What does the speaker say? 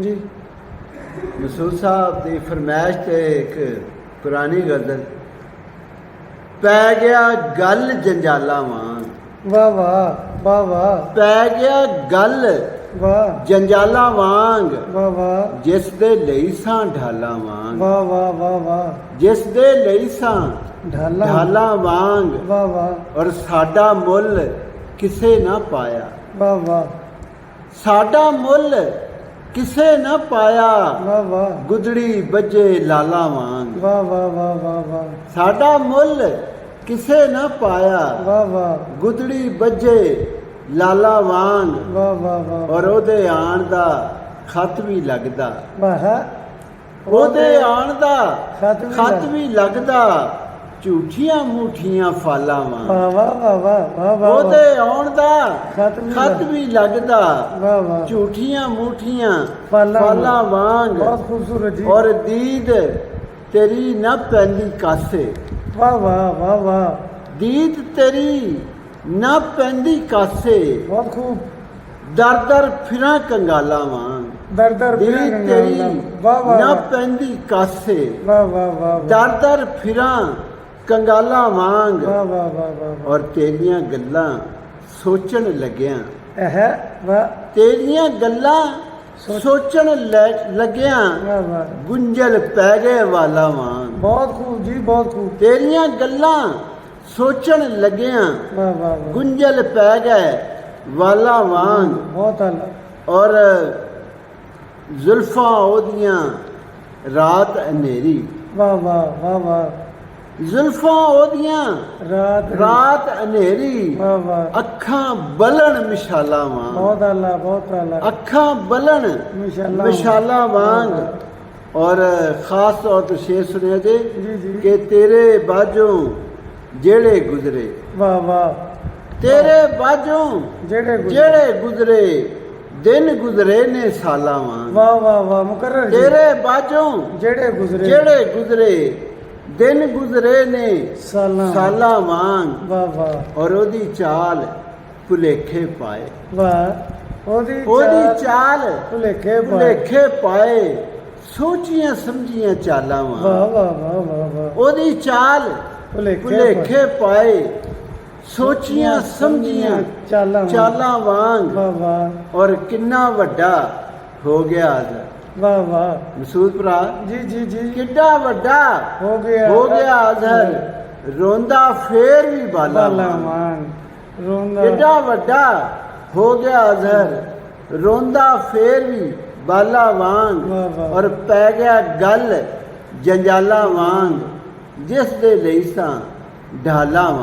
जी ਮਸੂਦ ਸਾਹਿਬ ਦੀ ਫਰਮਾਇਸ਼ ਤੇ ਇੱਕ ਪੁਰਾਣੀ ਗਜ਼ਲ ਪੈ ਗਿਆ ਗੱਲ ਜੰਜਾਲਾਂ ਵਾਂਗ वाह वाह वाह वाह ਪੈ ਗਿਆ ਗੱਲ वाह ਜੰਜਾਲਾਂ ਵਾਂਗ वाह वाह ਜਿਸ ਦੇ ਲਈ ਸਾਂ ਢਾਲਾਂ ਵਾਂਗ वाह वाह वाह वाह ਜਿਸ ਦੇ ਲਈ ਸਾਂ ढाला ਢਾਲਾਂ ਵਾਂਗ वाह वाह ਔਰ ਸਾਡਾ ਮੁੱਲ ਕਿਸੇ ਨਾ ਪਾਇਆ वाह वाह ਸਾਡਾ ਮੁੱਲ ਕਿਸੇ ਨਾ ਪਾਇਆ वाह वाह ਗੁਦੜੀ ਬੱਜੇ ਲਾਲਾਂ ਵਾਂਗ वाह वाह वाह वाह वाह ਸਾਡਾ ਮੁੱਲ ਕਿਸੇ ਨਾ ਪਾਇਆ वाह वाह ਗੁਦੜੀ ਬੱਜੇ ਲਾਲਾ ਵਾਂਗ वाह वाह वाह ਔਰ ਉਹਦੇ ਆਣ ਦਾ ਖਤ ਵੀ ਲੱਗਦਾ वाह ਉਹਦੇ ਆਣ ਦਾ खत भी ਖਤ ਵੀ ਲੱਗਦਾ ਝੂਠੀਆਂ ਮੂਠੀਆਂ ਫਾਲਾਂ ਵਾਂਗ वाह वाह वाह वाह वाह वाह ਉਹਦੇ ਆਉਣ ਦਾ खत भी ਖਤ ਵੀ ਲੱਗਦਾ वाह वाह ਝੂਠੀਆਂ ਮੂਠੀਆਂ ਫਾਲਾਂ ਫਾਲਾਂ ਵਾਂਗ बहुत खूबसूरत जी ਔਰ ਦੀਦ ਤੇਰੀ ਨਾ ਪੈਂਦੀ ਕਾਸੇ वाह वाह वाह वाह ਦੀਦ ਤੇਰੀ ਨਾ ਪੈਂਦੀ ਕਾਸੇ बहुत खूब ਦਰ ਦਰ ਫਿਰਾਂ ਕੰਗਾਲਾਂ ਵਾਂਗ दर दर ਦੀਦ फिर ਤੇਰੀ वाह वाह ਨਾ वाह ਪੈਂਦੀ ਕਾਸੇ वाह वाह वाह ਦਰ ਦਰ ਫਿਰਾਂ ਕੰਗਾਲਾਂ ਵਾਂਗ वाह वाह वाह वाह ਔਰ ਤੇਰੀਆਂ ਗੱਲਾਂ ਸੋਚਣ ਲੱਗਿਆਂ है वाह ਤੇਰੀਆਂ ਗੱਲਾਂ ਸੋਚਣ ਲੱਗਿਆਂ वाह वाह ਗੁੰਝਲ ਪੈ ਗਏ ਵਾਲਾ ਵਾਂਗ बहुत खूब जी बहुत खूब ਤੇਰੀਆਂ ਗੱਲਾਂ ਸੋਚਣ ਲੱਗਿਆਂ वाह वाह वाह ਗੁੰਝਲ ਪੈ ਗਏ ਵਾਲਾ ਵਾਂਗ बहुत आला ਔਰ ਜ਼ੁਲਫਾਂ ਉਹਦੀਆਂ ਰਾਤ ਹਨੇਰੀ वाह वाह वाह वाह ਜ਼ੁਲਫਾਂ ਉਹਦੀਆਂ रात ਰਾਤ ਹਨੇਰੀ वाह वाह ਅੱਖਾਂ ਬਲਣ ਮਿਸ਼ਾਲਾਂ ਵਾਂਗ बहुत आला बहुत आला ਅੱਖਾਂ ਬਲਣ मिशाल्लाह ਮਿਸ਼ਾਲਾਂ ਵਾਂਗ ਔਰ ਖਾਸ ਤੌਰ ਤੇ ਸ਼ੇਰ ਸੁਣਿਆ ਜੇ जी जी ਕਿ ਤੇਰੇ ਬਾਝੋਂ ਜਿਹੜੇ ਗੁਜ਼ਰੇ वाह वाह ਤੇਰੇ ਬਾਝੋਂ जेड़े गुजरे। ਜਿਹੜੇ ਗੁਜ਼ਰੇ ਦਿਨ ਗੁਜ਼ਰੇ ਨੇ ਸਾਲਾਂ ਵਾਂਗ वाह वाह वाह मुकर्रर जी ਤੇਰੇ ਬਾਝੋਂ जेड़े गुजरे ਜਿਹੜੇ ਗੁਜ਼ਰੇ ਦਿਨ ਗੁਜ਼ਰੇ ਨੇ साला ਸਾਲਾਂ ਵਾਂਗ वाह वाह ਔਰ ਉਹਦੀ ਚਾਲ ਭੁਲੇਖੇ ਪਾਏ वाह ओदी ਉਹਦੀ ਚਾਲ भुलेखे वाह ਭੁਲੇਖੇ ਪਾਏ ਸੋਚੀਆਂ ਸਮਝੀਆਂ ਚਾਲਾਂ ਵਾਂਗ वाह वाह वाह वाह ਉਹਦੀ ਚਾਲ भुलेखे ਭੁਲੇਖੇ ਪਾਏ ਸੋਚੀਆਂ ਸਮਝੀਆਂ चाला ਚਾਲਾਂ ਵਾਂਗ वाह वाह ਔਰ ਕਿੰਨਾ ਵੱਡਾ ਹੋ ਗਿਆ ਅਜ਼ਰ वाह वाह ਮਸੂਦ ਭਰਾ जी जी जी ਕਿੱਡਾ ਵੱਡਾ हो गया ਹੋ ਗਿਆ ਅਜ਼ਹਰ ਰੋਂਦਾ ਫੇਰ ਵੀ ਬਾਲਾ बाला ਵਾਂਗ। मान रोंदा ਕਿੱਡਾ ਵੱਡਾ ਹੋ ਗਿਆ ਅਜ਼ਹਰ ਰੋਂਦਾ ਫੇਰ ਵੀ ਬਾਲਾ ਵਾਂਗ ਵਾਹ ਵਾਹ। ਔਰ ਪੈ ਗਿਆ ਗੱਲ ਜੰਜਾਲਾਂ ਵਾਂਗ ਜਿਸ ਦੇ ਲਈ ਸਾਂ ਢਾਲਾਂ ਵਾਂਗ।